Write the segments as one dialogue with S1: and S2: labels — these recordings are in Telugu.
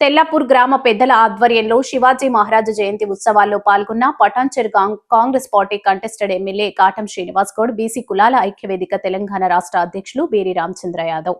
S1: తెల్లాపూర్ గ్రామ పెద్దల ఆధ్వర్యంలో శివాజీ మహారాజ్ జయంతి ఉత్సవాల్లో పాల్గొన్న Patancheru Congress party contested MLA Katam Srinivas Goud, BC కులాల ఐక్యవేదిక తెలంగాణ రాష్ట్ర అధ్యక్షులు బేరి రామచంద్ర యాదవ్.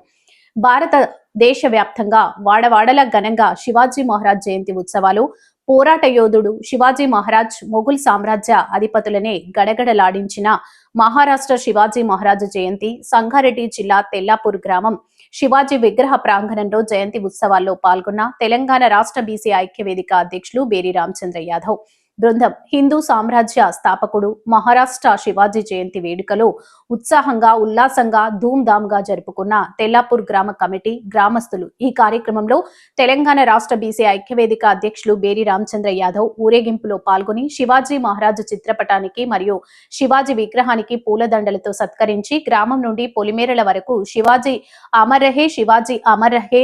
S1: భారత దేశవ్యాప్తంగా వాడవాడల ఘనంగా శివాజీ మహారాజ్ జయంతి ఉత్సవాలు, పోరాట యోధుడు శివాజీ మహారాజ్ మొఘల్ సామ్రాజ్య అధిపతులనే గడగడలాడించిన మహారాష్ట్ర శివాజీ మహారాజ్ జయంతి సంగారెడ్డి జిల్లా తెల్లాపూర్ గ్రామం శివాజీ విగ్రహ ప్రాంగణంలో జయంతి ఉత్సవాల్లో పాల్గొన్న తెలంగాణ రాష్ట్ర బీసీ ఐక్యవేదిక అధ్యక్షులు బేరి రామచంద్ర యాదవ్ బృందం హిందూ సామ్రాజ్య స్థాపకుడు మహారాష్ట్ర శివాజీ జయంతి వేడుకలు ఉత్సాహంగా ఉల్లాసంగా ధూమ్ధామ్గా జరుపుకున్న తెల్లాపూర్ గ్రామ కమిటీ గ్రామస్తులు. ఈ కార్యక్రమంలో తెలంగాణ రాష్ట్ర బీసీ ఐక్యవేదిక అధ్యక్షులు బేరి రామచంద్ర యాదవ్ ఊరేగింపులో పాల్గొని శివాజీ మహారాజ్ చిత్రపటానికి మరియు శివాజీ విగ్రహానికి పూలదండలతో సత్కరించి గ్రామం నుండి పొలిమేరల వరకు శివాజీ అమర్ రహే, శివాజీ అమర్ రహే,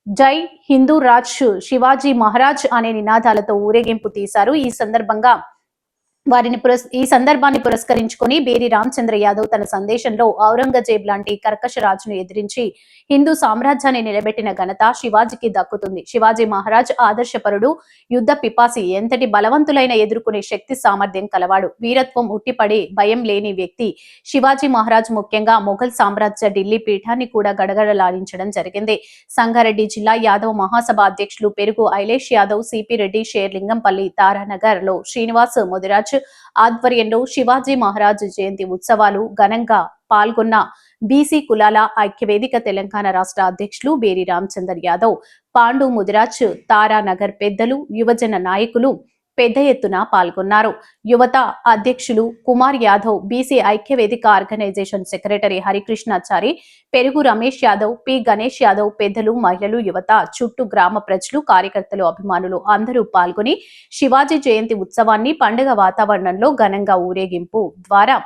S1: జై హిందూ రాజ్, శివాజీ మహారాజ్ అనే నినాదాలతో ఊరేగింపు తీశారు. ఈ సందర్భాన్ని పురస్కరించుకొని బేరి రామచంద్ర యాదవ్ తన సందేశంలో ఔరంగజేబ్ లాంటి కర్కశ రాజును ఎదిరించి హిందూ సామ్రాజ్యాన్ని నిలబెట్టిన ఘనత శివాజీకి దక్కుతుంది. శివాజీ మహారాజ్ ఆదర్శపరుడు, యుద్ధ పిపాసి, ఎంతటి బలవంతులైన ఎదుర్కొనే శక్తి సామర్థ్యం కలవాడు, వీరత్వం ఉట్టిపడే భయం లేని వ్యక్తి. శివాజీ మహారాజ్ ముఖ్యంగా మొఘల్ సామ్రాజ్య ఢిల్లీ పీఠాన్ని కూడా గడగడలాడించడం జరిగింది. సంగారెడ్డి జిల్లా యాదవ్ మహాసభ అధ్యక్షులు పెరుగు ఐలేష్ యాదవ్, సిపి రెడ్డి, షేర్లింగంపల్లి, తారానగర్ లో శ్రీనివాస్ ముదిరాజ్ ఆధ్వర్యంలో శివాజీ మహారాజ్ జయంతి ఉత్సవాలు ఘనంగా పాల్గొన్న బీసీ కులాల ఐక్యవేదిక తెలంగాణ రాష్ట్ర అధ్యక్షులు బేరి రామచందర్ యాదవ్, పాండు ముదిరాజ్, తారానగర్ పెద్దలు, యువజన నాయకులు పెద్ద ఎత్తున పాల్గొన్నారు. యువత అధ్యక్షులు కుమార్ యాదవ్, బీసీ ఐక్యవేదిక organisation secretary Harikrishnachari, Perugu Ramesh Yadav, P Ganesh Yadav, పెద్దలు, మహిళలు, యువత, చుట్టూ గ్రామ ప్రజలు, కార్యకర్తలు, అభిమానులు అందరూ పాల్గొని శివాజీ జయంతి ఉత్సవాన్ని పండుగ వాతావరణంలో ఘనంగా ఊరేగింపు ద్వారా